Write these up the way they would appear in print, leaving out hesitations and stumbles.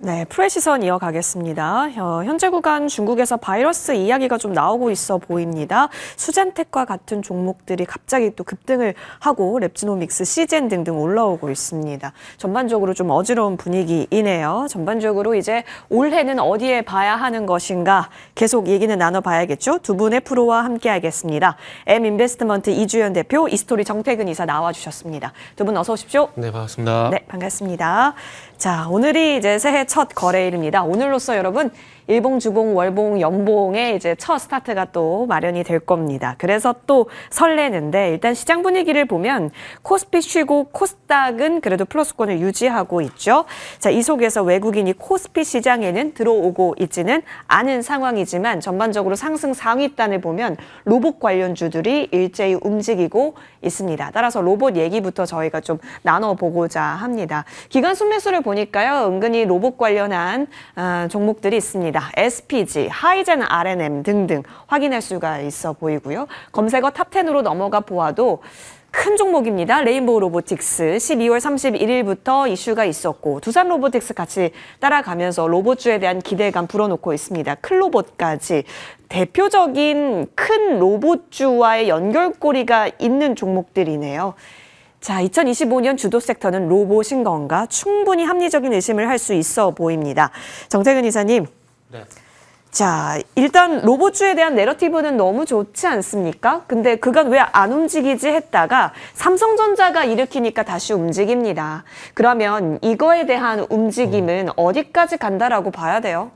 네, 프로의 시선 이어가겠습니다. 현재 구간 중국에서 바이러스 이야기가 좀 나오고 있어 보입니다. 수젠텍과 같은 종목들이 갑자기 또 급등을 하고 랩지노믹스, 시젠 등등 올라오고 있습니다. 전반적으로 좀 어지러운 분위기이네요. 전반적으로 이제 올해는 어디에 봐야 하는 것인가 계속 얘기는 나눠봐야겠죠. 두 분의 프로와 함께하겠습니다. M인베스트먼트 이주연 대표, 이스토리 정태근 이사 나와주셨습니다. 두 분 어서 오십시오. 네, 반갑습니다. 네, 반갑습니다. 자, 오늘이 이제 새해 첫 거래일입니다. 오늘로써 여러분 일봉, 주봉, 월봉, 연봉의 이제 첫 스타트가 또 마련이 될 겁니다. 그래서 또 설레는데 일단 시장 분위기를 보면 코스피 쉬고 코스닥은 그래도 플러스권을 유지하고 있죠. 자, 이 속에서 외국인이 코스피 시장에는 들어오고 있지는 않은 상황이지만 전반적으로 상승 상위단을 보면 로봇 관련주들이 일제히 움직이고 있습니다. 따라서 로봇 얘기부터 저희가 좀 나눠보고자 합니다. 기관 순매수를 보니까요, 은근히 로봇 관련한 종목들이 있습니다. SPG, 하이젠 R&M 등등 확인할 수가 있어 보이고요. 검색어 탑10으로 넘어가 보아도 큰 종목입니다. 레인보우 로보틱스 12월 31일부터 이슈가 있었고 두산 로보틱스 같이 따라가면서 로봇주에 대한 기대감 불어넣고 있습니다. 클로봇까지 대표적인 큰 로봇주와의 연결고리가 있는 종목들이네요. 자, 2025년 주도 섹터는 로봇인 건가? 충분히 합리적인 의심을 할 수 있어 보입니다. 정태근 이사님. 네. 자, 일단 로봇주에 대한 내러티브는 너무 좋지 않습니까? 근데 그간 왜 안 움직이지 했다가 삼성전자가 일으키니까 다시 움직입니다. 그러면 이거에 대한 움직임은 어디까지 간다라고 봐야 돼요?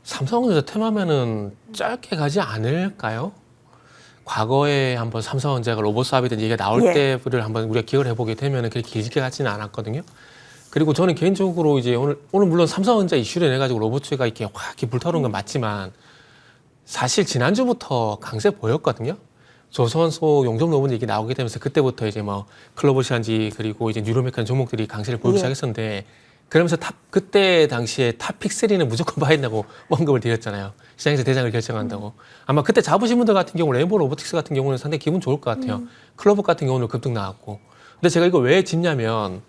삼성전자 테마면은 짧게 가지 않을까요? 과거에 한번 삼성전자가 로봇 사업에 대한 얘기가 나올 때를 한번 우리가 기억을 해보게 되면 그렇게 길게 가지는 않았거든요. 그리고 저는 개인적으로 이제 오늘 물론 삼성전자 이슈를 내가지고 로봇주가 이렇게 확 불타오른 건 맞지만 사실 지난주부터 강세 보였거든요. 조선소 용접 로봇 얘기 나오게 되면서 그때부터 이제 뭐 클로봇이란지 그리고 이제 뉴로메카는 종목들이 강세를 보이기 시작했었는데 그러면서 그때 당시에 탑픽3는 무조건 봐야 된다고 언급을 드렸잖아요. 시장에서 대장을 결정한다고. 아마 그때 잡으신 분들 같은 경우 레인보우 로보틱스 같은 경우는 상당히 기분 좋을 것 같아요. 클로봇 같은 경우는 급등 나왔고. 근데 제가 이거 왜 짚냐면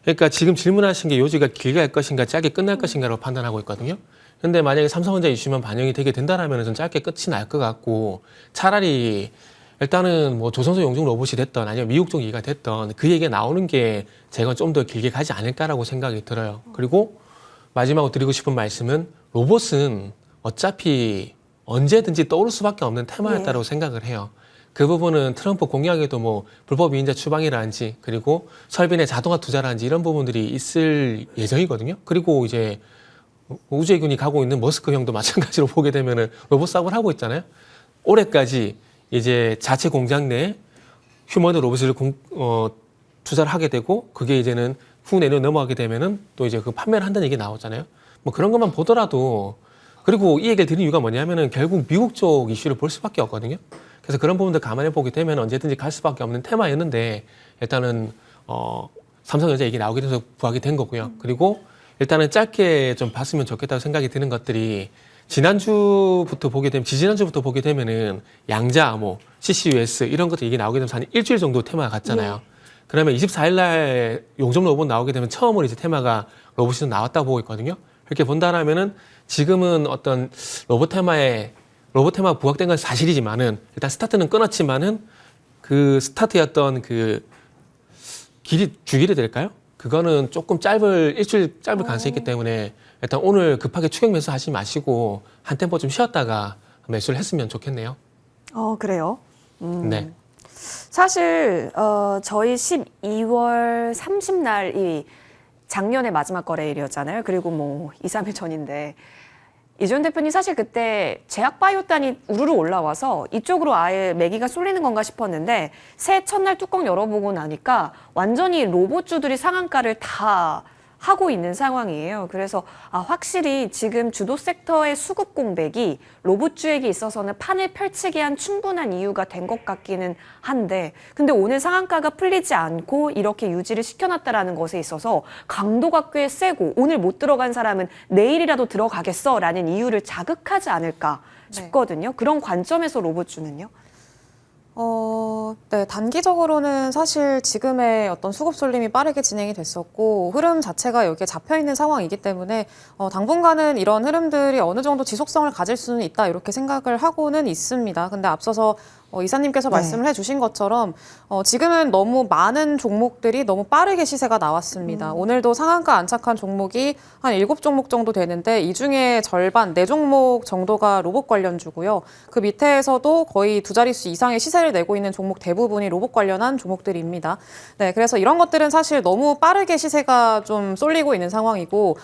그러니까 지금 질문하신 게 요지가 길게 할 것인가 짧게 끝날 것인가로 판단하고 있거든요. 근데 만약에 삼성전자 이슈만 반영이 되게 된다라면 좀 짧게 끝이 날 것 같고 차라리 일단은 뭐 조선소 용접 로봇이 됐던 아니면 미국 쪽 얘기가 됐던 그 얘기가 나오는 게 제가 좀 더 길게 가지 않을까라고 생각이 들어요. 그리고 마지막으로 드리고 싶은 말씀은 로봇은 어차피 언제든지 떠오를 수밖에 없는 테마였다고 생각을 해요. 그 부분은 트럼프 공약에도 뭐 불법 이인자 추방이라든지 그리고 설비 내 자동화 투자라든지 이런 부분들이 있을 예정이거든요. 그리고 이제 우주해군이 가고 있는 머스크 형도 마찬가지로 보게 되면은 로봇 사업을 하고 있잖아요. 올해까지 이제 자체 공장 내 휴머노 로봇을 투자를 하게 되고 그게 이제는 후내년 넘어가게 되면은 또 이제 그 판매를 한다는 얘기 나오잖아요. 뭐 그런 것만 보더라도 그리고 이 얘기를 드린 이유가 뭐냐면은 결국 미국 쪽 이슈를 볼 수밖에 없거든요. 그래서 그런 부분들 감안해 보게 되면 언제든지 갈 수밖에 없는 테마였는데 일단은 삼성전자 얘기 나오게 돼서 부각이 된 거고요. 그리고 일단은 짧게 좀 봤으면 좋겠다고 생각이 드는 것들이 지난주부터 보게 되면 지지난주부터 보게 되면은 양자, 뭐 CCUS 이런 것들 얘기 나오게 되면 한 일주일 정도 테마가 갔잖아요. 그러면 24일 날 용접 로봇 나오게 되면 처음으로 이제 테마가 로봇이 나왔다고 보고 있거든요. 이렇게 본다라면은 지금은 어떤 로봇 테마 부각된 건 사실이지만은 일단 스타트는 끊었지만은 그 스타트였던 그 주길이 될까요? 그거는 조금 일주일 짧을 가능성이 있기 때문에 일단 오늘 급하게 추격 매수 하지 마시고 한 템포 좀 쉬었다가 매수를 했으면 좋겠네요. 그래요? 네. 사실 저희 12월 30날이 작년의 마지막 거래일이었잖아요. 그리고 뭐 2, 3일 전인데 이주연 대표님 사실 그때 제약바이오단이 우르르 올라와서 이쪽으로 아예 매기가 쏠리는 건가 싶었는데 새해 첫날 뚜껑 열어보고 나니까 완전히 로봇주들이 상한가를 다 하고 있는 상황이에요. 그래서 확실히 지금 주도 섹터의 수급 공백이 로봇주에게 있어서는 판을 펼치게 한 충분한 이유가 된 것 같기는 한데 근데 오늘 상한가가 풀리지 않고 이렇게 유지를 시켜놨다라는 것에 있어서 강도가 꽤 세고 오늘 못 들어간 사람은 내일이라도 들어가겠어라는 이유를 자극하지 않을까 싶거든요. 그런 관점에서 로봇주는요. 네, 단기적으로는 사실 지금의 어떤 수급 쏠림이 빠르게 진행이 됐었고 흐름 자체가 여기에 잡혀 있는 상황이기 때문에 당분간은 이런 흐름들이 어느 정도 지속성을 가질 수는 있다 이렇게 생각을 하고는 있습니다. 근데 앞서서 이사님께서 네. 말씀을 해주신 것처럼 지금은 너무 많은 종목들이 너무 빠르게 시세가 나왔습니다. 오늘도 상한가 안착한 종목이 한 7종목 정도 되는데 이 중에 절반, 4종목 정도가 로봇 관련주고요. 그 밑에서도 거의 두 자릿수 이상의 시세를 내고 있는 종목 대부분이 로봇 관련한 종목들입니다. 네, 그래서 이런 것들은 사실 너무 빠르게 시세가 좀 쏠리고 있는 상황이고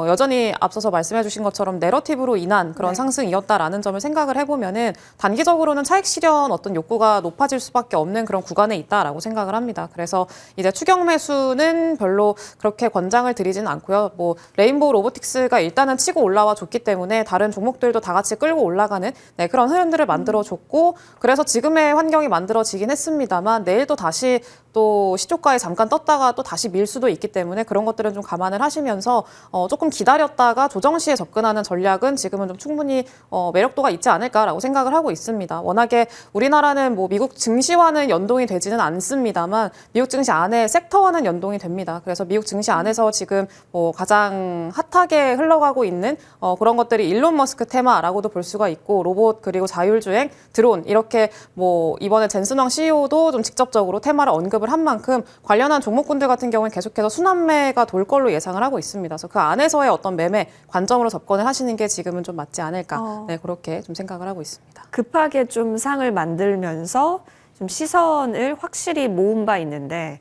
여전히 앞서서 말씀해 주신 것처럼 내러티브로 인한 그런 네. 상승이었다라는 점을 생각을 해보면은 단기적으로는 차익 실현 어떤 욕구가 높아질 수밖에 없는 그런 구간에 있다라고 생각을 합니다. 그래서 이제 추경 매수는 별로 그렇게 권장을 드리지는 않고요. 뭐 레인보우 로보틱스가 일단은 치고 올라와 줬기 때문에 다른 종목들도 다 같이 끌고 올라가는 네, 그런 흐름들을 만들어 줬고 그래서 지금의 환경이 만들어지긴 했습니다만 내일도 다시 또 시초가에 잠깐 떴다가 또 다시 밀 수도 있기 때문에 그런 것들은 좀 감안을 하시면서 조금 기다렸다가 조정 시에 접근하는 전략은 지금은 좀 충분히 매력도가 있지 않을까라고 생각을 하고 있습니다. 워낙에 우리나라는 뭐 미국 증시와는 연동이 되지는 않습니다만 미국 증시 안에 섹터와는 연동이 됩니다. 그래서 미국 증시 안에서 지금 뭐 가장 핫하게 흘러가고 있는 그런 것들이 일론 머스크 테마라고도 볼 수가 있고 로봇 그리고 자율주행, 드론 이렇게 뭐 이번에 젠슨왕 CEO도 좀 직접적으로 테마를 언급을 한 만큼 관련한 종목군들 같은 경우는 계속해서 순환매가 돌 걸로 예상을 하고 있습니다. 그래서 그 안에서의 어떤 매매 관점으로 접근을 하시는 게 지금은 좀 맞지 않을까. 네, 그렇게 좀 생각을 하고 있습니다. 급하게 좀 상을 만들면서 좀 시선을 확실히 모은 바 있는데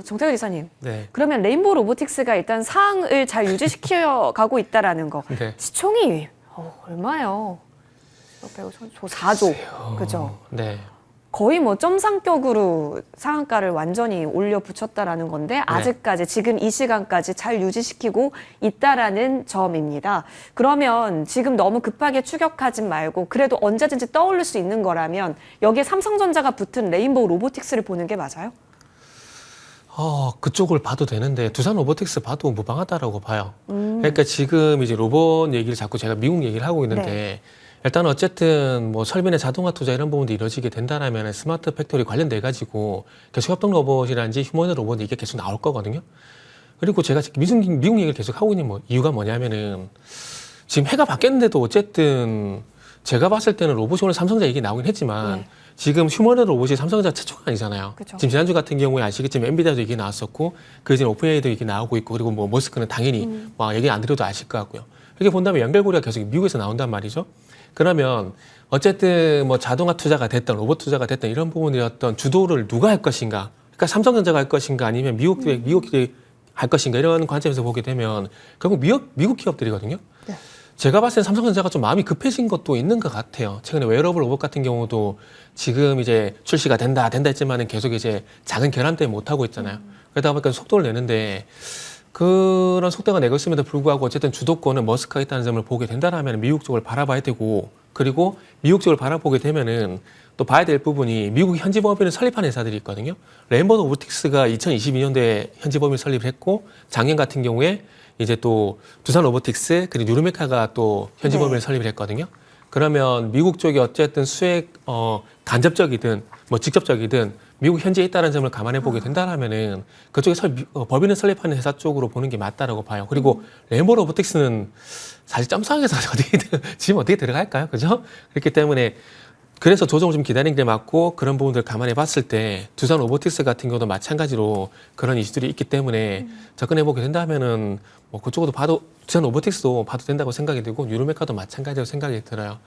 정태근 이사님, 네. 그러면 레인보우 로보틱스가 일단 상을 잘 유지시켜 가고 있다라는 거. 네. 시총이 얼마요? 4조, 그죠? 네. 거의 뭐 점상격으로 상한가를 완전히 올려 붙였다라는 건데 아직까지 지금 이 시간까지 잘 유지시키고 있다라는 점입니다. 그러면 지금 너무 급하게 추격하진 말고 그래도 언제든지 떠오를 수 있는 거라면 여기에 삼성전자가 붙은 레인보우 로보틱스를 보는 게 맞아요? 그쪽을 봐도 되는데 두산 로보틱스 봐도 무방하다라고 봐요. 그러니까 지금 이제 로봇 얘기를 자꾸 제가 미국 얘기를 하고 있는데 네. 일단 어쨌든 뭐 설비내 자동화 투자 이런 부분도 이루어지게 된다라면 스마트 팩토리 관련돼 가지고 계속 협동 로봇이라든지 휴머노 로봇 이게 계속 나올 거거든요. 그리고 제가 미국 얘기를 계속 하고 있는 이유가 뭐냐면은 지금 해가 바뀌었는데도 어쨌든 제가 봤을 때는 로봇이 오늘 삼성전자 얘기 나오긴 했지만 지금 휴머노 로봇이 삼성전자 최초가 아니잖아요. 그쵸. 지금 지난주 같은 경우에 아시겠지만 엔비디아도 얘기 나왔었고 그 전에 오픈AI도 얘기 나오고 있고 그리고 뭐 머스크는 당연히 뭐 얘기 안 드려도 아실 것 같고요. 이렇게 본다면 연결고리가 계속 미국에서 나온단 말이죠. 그러면 어쨌든 뭐 자동화 투자가 됐든 로봇 투자가 됐든 이런 부분의 어떤 주도를 누가 할 것인가? 그러니까 삼성전자가 할 것인가 아니면 미국이 할 것인가 이런 관점에서 보게 되면 결국 미국 기업들이거든요. 네. 제가 봤을 때 삼성전자가 좀 마음이 급해진 것도 있는 것 같아요. 최근에 웨어러블 로봇 같은 경우도 지금 이제 출시가 된다 했지만은 계속 이제 작은 결함 때문에 못 하고 있잖아요. 그러다 보니까 속도를 내는데 그런 속도가 내고 있음에도 불구하고 어쨌든 주도권은 머스크가 있다는 점을 보게 된다라면 미국 쪽을 바라봐야 되고 그리고 미국 쪽을 바라보게 되면은 또 봐야 될 부분이 미국 현지 법인을 설립한 회사들이 있거든요. 레인보우 로보틱스가 2022년도에 현지 법인 설립을 했고 작년 같은 경우에 이제 또 두산 로보틱스 그리고 뉴르메카가 또 현지 법인을 설립을 했거든요. 그러면 미국 쪽이 어쨌든 수액 간접적이든 뭐 직접적이든 미국 현지에 있다는 점을 감안해 보게 된다라면은 그쪽에 법인을 설립하는 회사 쪽으로 보는 게 맞다라고 봐요. 그리고 레인보우 로보틱스는 사실 점상에서 지금 어떻게 들어갈까요? 그죠? 그렇기 때문에 그래서 조정을 좀 기다리는 게 맞고 그런 부분들 감안해 봤을 때 두산 로보틱스 같은 경우도 마찬가지로 그런 이슈들이 있기 때문에 접근해 보게 된다면은 뭐 그쪽으로 봐도 두산 로보틱스도 봐도 된다고 생각이 되고 뉴르메카도 마찬가지로 생각이 들어요.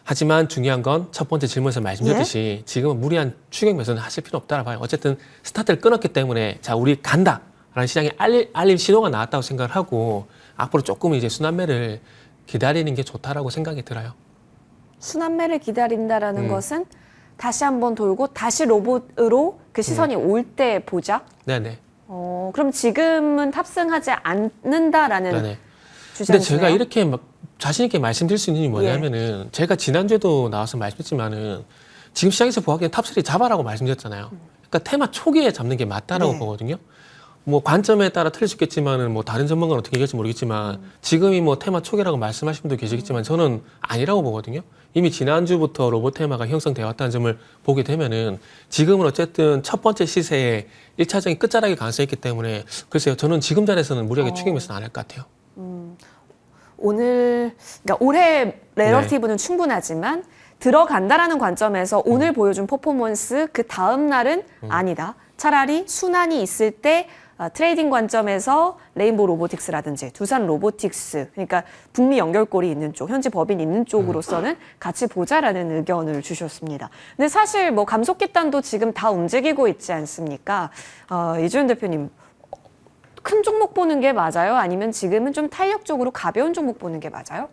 하지만 중요한 건 첫 번째 질문에서 말씀드렸듯이 지금은 무리한 추격 매수는 하실 필요 없다고 봐요. 어쨌든 스타트를 끊었기 때문에 자 우리 간다라는 시장에 알림 신호가 나왔다고 생각을 하고 앞으로 조금 이제 순환매를 기다리는 게 좋다라고 생각이 들어요. 순환매를 기다린다라는 것은 다시 한번 돌고 다시 로봇으로 그 시선이 올 때 보자. 네네. 그럼 지금은 탑승하지 않는다라는 네네. 주장이시네요. 근데 제가 이렇게 막 자신 있게 말씀드릴 수 있는 게 뭐냐면은 제가 지난주에도 나와서 말씀드렸지만은 지금 시장에서 보기엔 탑3 잡아라고 말씀드렸잖아요. 그러니까 테마 초기에 잡는 게 맞다라고 보거든요. 뭐 관점에 따라 틀릴 수 있겠지만은 뭐 다른 전문가는 어떻게 얘기할지 모르겠지만 지금이 뭐 테마 초기라고 말씀하신 분도 계시겠지만 저는 아니라고 보거든요. 이미 지난주부터 로봇 테마가 형성되어 왔다는 점을 보게 되면은 지금은 어쨌든 첫 번째 시세에 1차적인 끝자락이 가능성이 있기 때문에 글쎄요. 저는 지금 자리에서는 무리하게 추격 매수는 안 할 것 같아요. 오늘 그러니까 올해 내러티브는 충분하지만 들어간다라는 관점에서 오늘 보여준 퍼포먼스 그 다음 날은 아니다. 차라리 순환이 있을 때 트레이딩 관점에서 레인보우 로보틱스라든지 두산 로보틱스 그러니까 북미 연결고리 있는 쪽, 현지 법인 있는 쪽으로서는 같이 보자라는 의견을 주셨습니다. 근데 사실 뭐 감속기단도 지금 다 움직이고 있지 않습니까? 이주연 대표님 큰 종목 보는 게 맞아요? 아니면 지금은 좀 탄력적으로 가벼운 종목 보는 게 맞아요?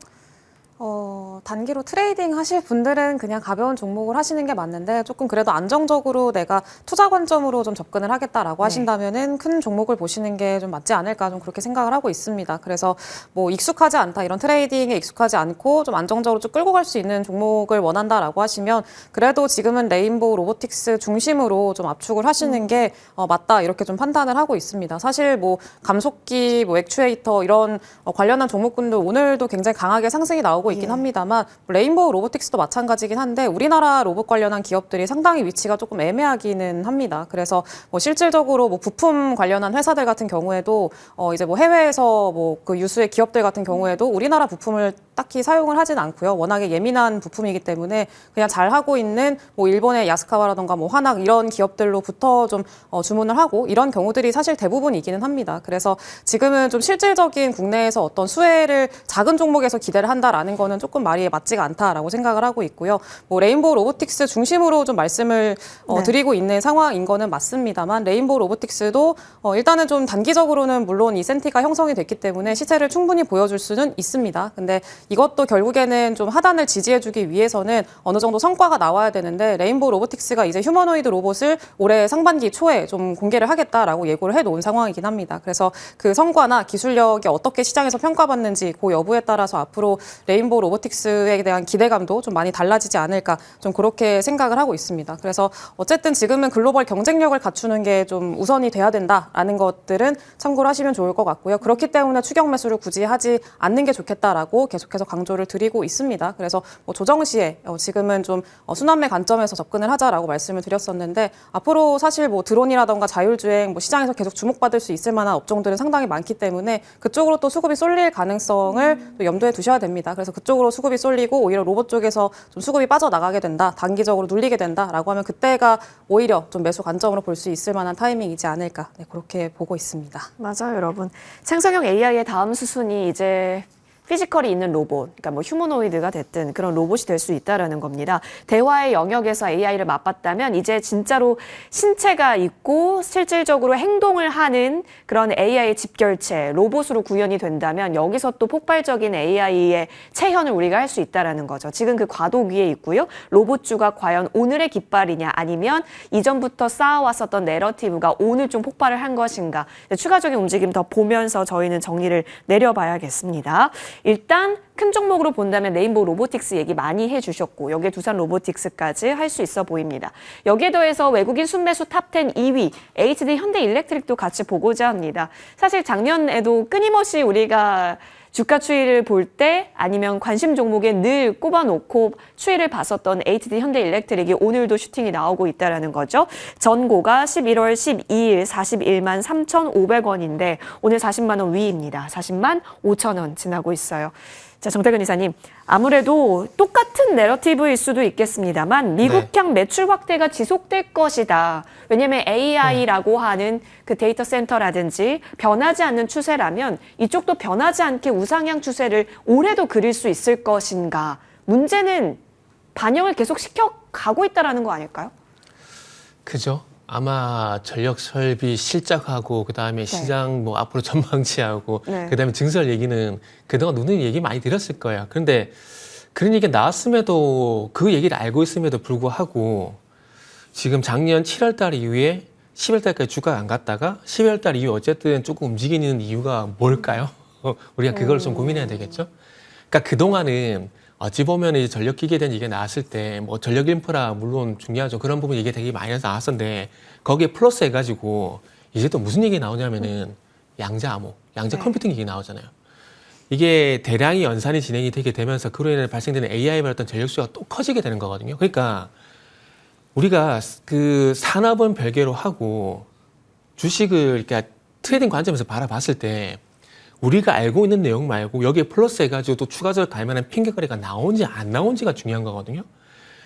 단기로 트레이딩 하실 분들은 그냥 가벼운 종목을 하시는 게 맞는데 조금 그래도 안정적으로 내가 투자 관점으로 좀 접근을 하겠다라고 하신다면은 큰 종목을 보시는 게 좀 맞지 않을까 좀 그렇게 생각을 하고 있습니다. 그래서 뭐 익숙하지 않다 이런 트레이딩에 익숙하지 않고 좀 안정적으로 좀 끌고 갈 수 있는 종목을 원한다라고 하시면 그래도 지금은 레인보우 로보틱스 중심으로 좀 압축을 하시는 게 맞다 이렇게 좀 판단을 하고 있습니다. 사실 뭐 감속기, 뭐 액추에이터 이런 관련한 종목군도 오늘도 굉장히 강하게 상승이 나오고 있긴 합니다만 레인보우 로보틱스도 마찬가지긴 한데 우리나라 로봇 관련한 기업들이 상당히 위치가 조금 애매하기는 합니다. 그래서 뭐 실질적으로 뭐 부품 관련한 회사들 같은 경우에도 이제 뭐 해외에서 뭐 그 유수의 기업들 같은 경우에도 우리나라 부품을 딱히 사용을 하진 않고요. 워낙에 예민한 부품이기 때문에 그냥 잘 하고 있는 뭐 일본의 야스카와라던가 뭐 화낙 이런 기업들로부터 좀 주문을 하고 이런 경우들이 사실 대부분이기는 합니다. 그래서 지금은 좀 실질적인 국내에서 어떤 수혜를 작은 종목에서 기대를 한다라는 거는 조금 말이 맞지가 않다라고 생각을 하고 있고요. 뭐 레인보우 로보틱스 중심으로 좀 말씀을 드리고 있는 상황인 거는 맞습니다만 레인보우 로보틱스도 일단은 좀 단기적으로는 물론 이 센티가 형성이 됐기 때문에 시세를 충분히 보여줄 수는 있습니다. 근데 이것도 결국에는 좀 하단을 지지해주기 위해서는 어느 정도 성과가 나와야 되는데 레인보우 로보틱스가 이제 휴머노이드 로봇을 올해 상반기 초에 좀 공개를 하겠다라고 예고를 해놓은 상황이긴 합니다. 그래서 그 성과나 기술력이 어떻게 시장에서 평가받는지 그 여부에 따라서 앞으로 레인보우 로보틱스에 대한 기대감도 좀 많이 달라지지 않을까 좀 그렇게 생각을 하고 있습니다. 그래서 어쨌든 지금은 글로벌 경쟁력을 갖추는 게 좀 우선이 돼야 된다라는 것들은 참고를 하시면 좋을 것 같고요. 그렇기 때문에 추격 매수를 굳이 하지 않는 게 좋겠다라고 계속해서 강조를 드리고 있습니다. 그래서 뭐 조정 시에 지금은 좀 순환매 관점에서 접근을 하자라고 말씀을 드렸었는데 앞으로 사실 뭐 드론이라던가 자율주행 뭐 시장에서 계속 주목받을 수 있을 만한 업종들은 상당히 많기 때문에 그쪽으로 또 수급이 쏠릴 가능성을 또 염두에 두셔야 됩니다. 그래서 그쪽으로 수급이 쏠리고 오히려 로봇 쪽에서 좀 수급이 빠져나가게 된다, 단기적으로 눌리게 된다라고 하면 그때가 오히려 좀 매수 관점으로 볼 수 있을 만한 타이밍이지 않을까 그렇게 보고 있습니다. 맞아요, 여러분. 생성형 AI의 다음 수순이 이제 피지컬이 있는 로봇, 그러니까 뭐 휴머노이드가 됐든 그런 로봇이 될 수 있다라는 겁니다. 대화의 영역에서 AI를 맛봤다면 이제 진짜로 신체가 있고 실질적으로 행동을 하는 그런 AI의 집결체, 로봇으로 구현이 된다면 여기서 또 폭발적인 AI의 체현을 우리가 할 수 있다라는 거죠. 지금 그 과도 위에 있고요. 로봇주가 과연 오늘의 깃발이냐 아니면 이전부터 쌓아왔었던 내러티브가 오늘 좀 폭발을 한 것인가. 추가적인 움직임 더 보면서 저희는 정리를 내려봐야겠습니다. 일단 큰 종목으로 본다면 레인보우 로보틱스 얘기 많이 해주셨고 여기에 두산 로보틱스까지 할 수 있어 보입니다. 여기에 더해서 외국인 순매수 탑10 2위 HD 현대일렉트릭도 같이 보고자 합니다. 사실 작년에도 끊임없이 우리가 주가 추이를 볼 때 아니면 관심 종목에 늘 꼽아놓고 추이를 봤었던 HD 현대일렉트릭이 오늘도 슈팅이 나오고 있다는 거죠. 전고가 11월 12일 41만 3,500원인데 오늘 40만 원 위입니다. 40만 5천 원 지나고 있어요. 자, 정태근 이사님, 아무래도 똑같은 내러티브일 수도 있겠습니다만 미국향 매출 확대가 지속될 것이다. 왜냐하면 AI라고 하는 그 데이터 센터라든지 변하지 않는 추세라면 이쪽도 변하지 않게 우상향 추세를 올해도 그릴 수 있을 것인가. 문제는 반영을 계속 시켜가고 있다는 거 아닐까요? 그죠? 아마 전력 설비 실적하고 그다음에 시장 뭐 앞으로 전망치하고 그다음에 증설 얘기는 그동안 누누이 얘기 많이 드렸을 거예요. 그런데 그런 얘기가 나왔음에도 그 얘기를 알고 있음에도 불구하고 지금 작년 7월 달 이후에 10월 달까지 주가가 안 갔다가 12월 달 이후에 어쨌든 조금 움직이는 이유가 뭘까요? 우리가 그걸 좀 고민해야 되겠죠? 그러니까 그동안은 어찌 보면 이제 전력기기에 대한 얘기가 나왔을 때 뭐 전력 인프라 물론 중요하죠. 그런 부분 얘기 되게 많이 나왔었는데 거기에 플러스 해가지고 이제 또 무슨 얘기 나오냐면은 양자 암호, 양자 컴퓨팅 얘기 나오잖아요. 이게 대량의 연산이 진행이 되게 되면서 그로 인해 발생되는 AI의 어떤 전력 수요가 또 커지게 되는 거거든요. 그러니까 우리가 그 산업은 별개로 하고 주식을 그러니까 트레이딩 관점에서 바라봤을 때 우리가 알고 있는 내용 말고 여기에 플러스 해가지고 또 추가적으로 갈 만한 핑계거리가 나온지 안 나온지가 중요한 거거든요.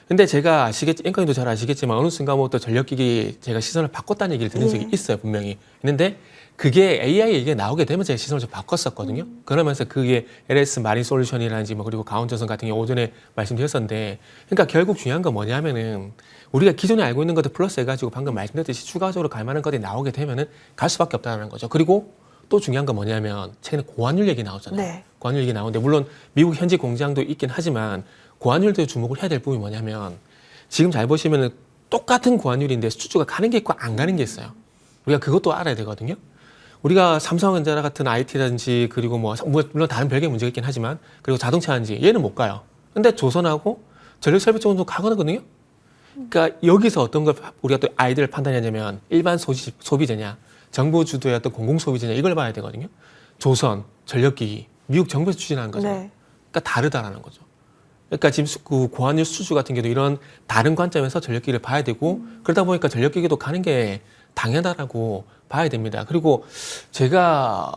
근데 제가 앵커님도 잘 아시겠지만 어느 순간부터 전력기기 제가 시선을 바꿨다는 얘기를 들은 적이 있어요, 분명히. 있는데 그게 AI 얘기가 나오게 되면서 제가 시선을 좀 바꿨었거든요. 그러면서 그게 LS 마린 솔루션이라든지 뭐 그리고 강원전선 같은 경우 오전에 말씀드렸었는데 그러니까 결국 중요한 건 뭐냐면은 우리가 기존에 알고 있는 것들 플러스 해가지고 방금 말씀드렸듯이 추가적으로 갈 만한 것들이 나오게 되면은 갈 수밖에 없다는 거죠. 그리고 또 중요한 건 뭐냐면 최근에 고환율 얘기 나오잖아요. 네. 고환율 얘기 나오는데 물론 미국 현지 공장도 있긴 하지만 고환율도 주목을 해야 될 부분이 뭐냐면 지금 잘 보시면은 똑같은 고환율인데 수주가 가는 게 있고 안 가는 게 있어요. 우리가 그것도 알아야 되거든요. 우리가 삼성전자 같은 IT라든지 그리고 뭐 물론 다른 별개의 문제가 있긴 하지만 그리고 자동차인지 얘는 못 가요. 근데 조선하고 전력설비 쪽은 가거든요. 그러니까 여기서 어떤 걸 우리가 또 아이디어를 판단하냐면 일반 소비재냐 정부 주도의 어떤 공공소비재냐 이걸 봐야 되거든요. 조선, 전력기기, 미국 정부에서 추진하는 거죠. 네. 그러니까 다르다라는 거죠. 그러니까 지금 그 고환율 수주 같은 경우도 이런 다른 관점에서 전력기기를 봐야 되고 그러다 보니까 전력기기도 가는 게 당연하다라고 봐야 됩니다. 그리고 제가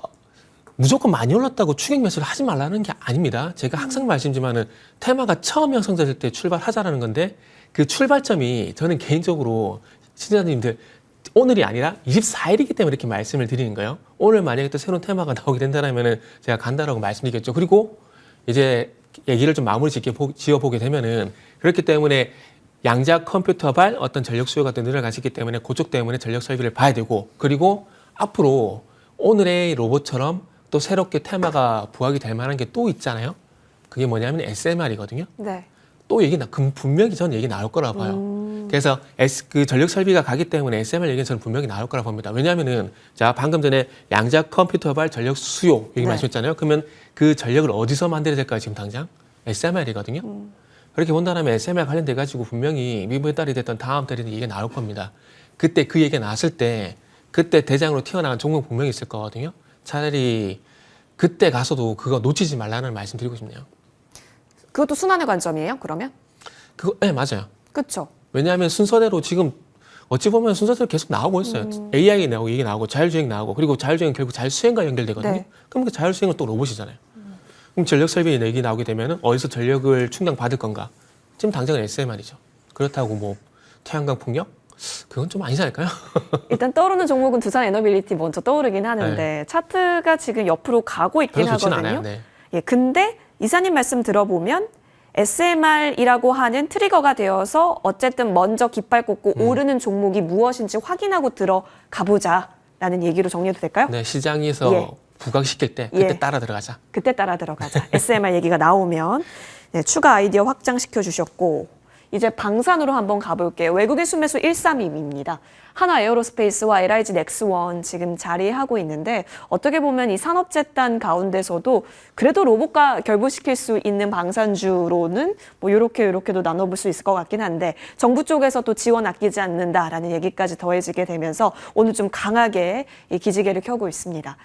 무조건 많이 올랐다고 추격 매수를 하지 말라는 게 아닙니다. 제가 항상 말씀드리지만은 테마가 처음 형성될 때 출발하자라는 건데 그 출발점이 저는 개인적으로 시청자님들 오늘이 아니라 24일이기 때문에 이렇게 말씀을 드리는 거예요. 오늘 만약에 또 새로운 테마가 나오게 된다면은 제가 간다라고 말씀드리겠죠. 그리고 이제 얘기를 좀 마무리 지어보게 되면은 그렇기 때문에 양자 컴퓨터발 어떤 전력 수요가 또 늘어가시기 때문에 그쪽 때문에 전력 설비를 봐야 되고 그리고 앞으로 오늘의 로봇처럼 또 새롭게 테마가 부각이 될 만한 게 또 있잖아요. 그게 뭐냐면 SMR이거든요. 네. 또 분명히 저는 얘기 나올 거라고 봐요. 그래서 그 전력 설비가 가기 때문에 SMR 얘기는 저는 분명히 나올 거라고 봅니다. 왜냐하면은 자 방금 전에 양자 컴퓨터발 전력 수요 얘기 말씀했잖아요. 그러면 그 전력을 어디서 만들어야 될까요? 지금 당장 SMR이거든요. 그렇게 본다면 SMR 관련돼 가지고 분명히 미국의 달이 됐던 다음 달에는 얘기가 나올 겁니다. 그때 그 얘기가 나왔을 때 그때 대장으로 튀어나간 종목 분명히 있을 거거든요. 차라리 그때 가서도 그거 놓치지 말라는 말씀 드리고 싶네요. 그것도 순환의 관점이에요, 그러면? 네, 맞아요. 그렇죠. 왜냐하면 순서대로 지금 어찌 보면 순서대로 계속 나오고 있어요. AI 나오고 이게 나오고 자율주행 나오고 그리고 자율주행은 결국 자율수행과 연결되거든요. 네. 그럼 그 자율수행은 또 로봇이잖아요. 그럼 전력 설비 얘기 나오게 되면 어디서 전력을 충당 받을 건가? 지금 당장은 SMR이죠. 그렇다고 뭐 태양광 풍력? 그건 좀 아니지 않을까요? 일단 떠오르는 종목은 두산 에너빌리티 먼저 떠오르긴 하는데 차트가 지금 옆으로 가고 있긴 별로 좋진 하거든요. 않아요. 네. 예, 근데 이사님 말씀 들어보면 SMR이라고 하는 트리거가 되어서 어쨌든 먼저 깃발 꽂고 오르는 종목이 무엇인지 확인하고 들어가 보자라는 얘기로 정리해도 될까요? 네, 시장에서 예. 부각시킬 때 그때 예. 따라 들어가자. 그때 따라 들어가자. SMR 얘기가 나오면 네, 추가 아이디어 확장시켜 주셨고 이제 방산으로 한번 가볼게요. 외국인 순매수 132입니다. 한화 에어로스페이스와 LIG 넥스원 지금 자리하고 있는데 어떻게 보면 이 산업재단 가운데서도 그래도 로봇과 결부시킬 수 있는 방산주로는 뭐 요렇게도 나눠볼 수 있을 것 같긴 한데 정부 쪽에서 또 지원 아끼지 않는다라는 얘기까지 더해지게 되면서 오늘 좀 강하게 이 기지개를 켜고 있습니다.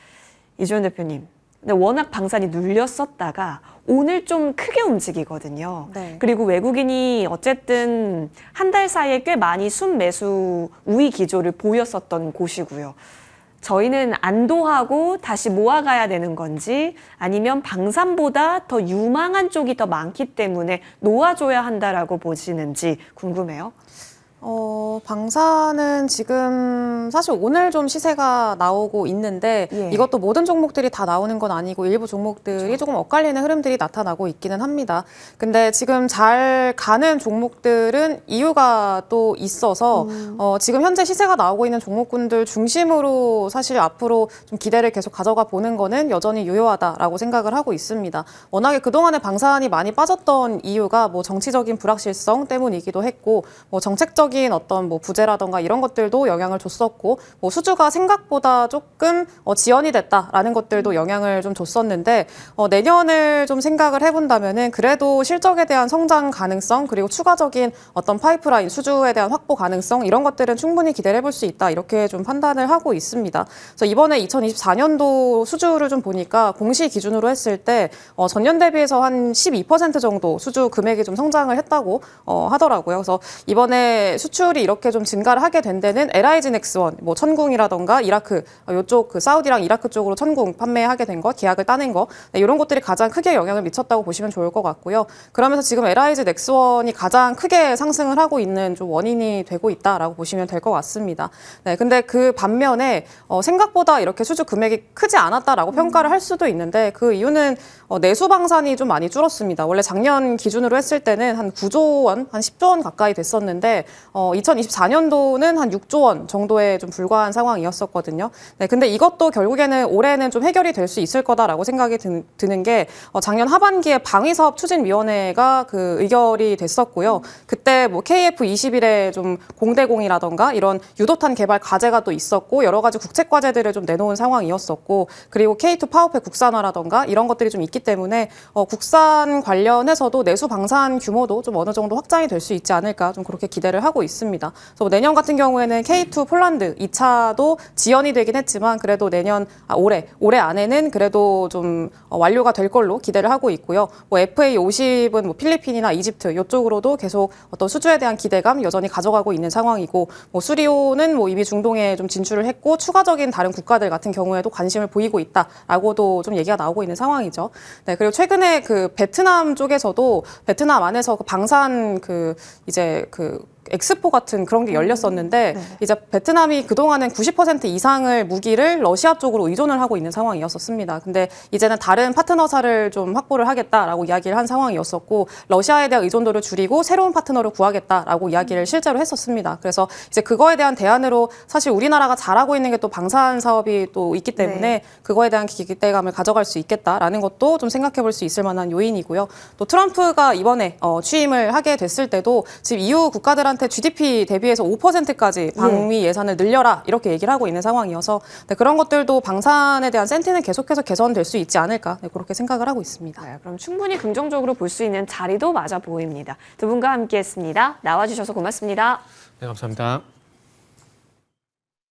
이주연 대표님. 근데 워낙 방산이 눌렸었다가 오늘 좀 크게 움직이거든요. 네. 그리고 외국인이 어쨌든 한 달 사이에 꽤 많이 순매수 우위 기조를 보였었던 곳이고요. 저희는 안도하고 다시 모아가야 되는 건지 아니면 방산보다 더 유망한 쪽이 더 많기 때문에 놓아줘야 한다라고 보시는지 궁금해요. 방산은 지금 사실 오늘 좀 시세가 나오고 있는데 예. 이것도 모든 종목들이 다 나오는 건 아니고 일부 종목들이 조금 엇갈리는 흐름들이 나타나고 있기는 합니다. 근데 지금 잘 가는 종목들은 이유가 또 있어서 지금 현재 시세가 나오고 있는 종목군들 중심으로 사실 앞으로 좀 기대를 계속 가져가 보는 거는 여전히 유효하다라고 생각을 하고 있습니다. 워낙에 그동안에 방산이 많이 빠졌던 이유가 뭐 정치적인 불확실성 때문이기도 했고 뭐 정책적인 경제적인 어떤 뭐 부재라던가 이런 것들도 영향을 줬었고 뭐 수주가 생각보다 조금 지연이 됐다라는 것들도 영향을 좀 줬었는데 내년을 좀 생각을 해본다면은 그래도 실적에 대한 성장 가능성 그리고 추가적인 어떤 파이프라인 수주에 대한 확보 가능성 이런 것들은 충분히 기대를 해볼 수 있다 이렇게 좀 판단을 하고 있습니다. 그래서 이번에 2024년도 수주를 좀 보니까 공시 기준으로 했을 때 전년 대비해서 한 12% 정도 수주 금액이 좀 성장을 했다고 하더라고요. 그래서 이번에 수출이 이렇게 좀 증가를 하게 된 데는 LIG 넥스원, 뭐 천궁이라던가 이라크 이쪽 그 사우디랑 이라크 쪽으로 천궁 판매하게 된 거, 계약을 따낸 거 이런 것들이 가장 크게 영향을 미쳤다고 보시면 좋을 것 같고요. 그러면서 지금 LIG 넥스원이 가장 크게 상승을 하고 있는 좀 원인이 되고 있다라고 보시면 될 것 같습니다. 네, 근데 그 반면에 생각보다 이렇게 수주 금액이 크지 않았다라고 평가를 할 수도 있는데 그 이유는 내수 방산이 좀 많이 줄었습니다. 원래 작년 기준으로 했을 때는 한 9조 원, 한 10조 원 가까이 됐었는데 2024년도는 한 6조 원 정도에 좀 불과한 상황이었었거든요. 네, 근데 이것도 결국에는 올해는 좀 해결이 될 수 있을 거다라고 생각이 드는 게 작년 하반기에 방위사업 추진위원회가 그 의결이 됐었고요. 그때 뭐 KF-21의 좀 공대공이라던가 이런 유도탄 개발 과제가 또 있었고 여러 가지 국책 과제들을 좀 내놓은 상황이었었고 그리고 K2 파워팩 국산화라던가 이런 것들이 좀 있기 때문에 국산 관련해서도 내수 방산 규모도 좀 어느 정도 확장이 될 수 있지 않을까 좀 그렇게 기대를 하고 있습니다. 그래서 내년 같은 경우에는 K2 폴란드 2차도 지연이 되긴 했지만 그래도 올해 안에는 그래도 좀 완료가 될 걸로 기대를 하고 있고요. 뭐 FA50은 뭐 필리핀이나 이집트 이쪽으로도 계속 어떤 수주에 대한 기대감 여전히 가져가고 있는 상황이고 뭐 수리오는 뭐 이미 중동에 좀 진출을 했고 추가적인 다른 국가들 같은 경우에도 관심을 보이고 있다라고도 좀 얘기가 나오고 있는 상황이죠. 네, 그리고 최근에 그 베트남 쪽에서도 베트남 안에서 그 방산 이제 엑스포 같은 그런 게 열렸었는데 이제 베트남이 그동안은 90% 이상을 무기를 러시아 쪽으로 의존을 하고 있는 상황이었었습니다. 근데 이제는 다른 파트너사를 좀 확보를 하겠다라고 이야기를 한 상황이었었고 러시아에 대한 의존도를 줄이고 새로운 파트너를 구하겠다라고 이야기를 실제로 했었습니다. 그래서 이제 그거에 대한 대안으로 사실 우리나라가 잘하고 있는 게 또 방산 사업이 또 있기 때문에 그거에 대한 기대감을 가져갈 수 있겠다라는 것도 좀 생각해 볼 수 있을 만한 요인이고요. 또 트럼프가 이번에 취임을 하게 됐을 때도 지금 EU 국가들한테 GDP 대비해서 5%까지 방위 예산을 늘려라 이렇게 얘기를 하고 있는 상황이어서 그런 것들도 방산에 대한 센티는 계속해서 개선될 수 있지 않을까 그렇게 생각을 하고 있습니다. 네, 그럼 충분히 긍정적으로 볼 수 있는 자리도 맞아 보입니다. 두 분과 함께했습니다. 나와주셔서 고맙습니다. 네, 감사합니다.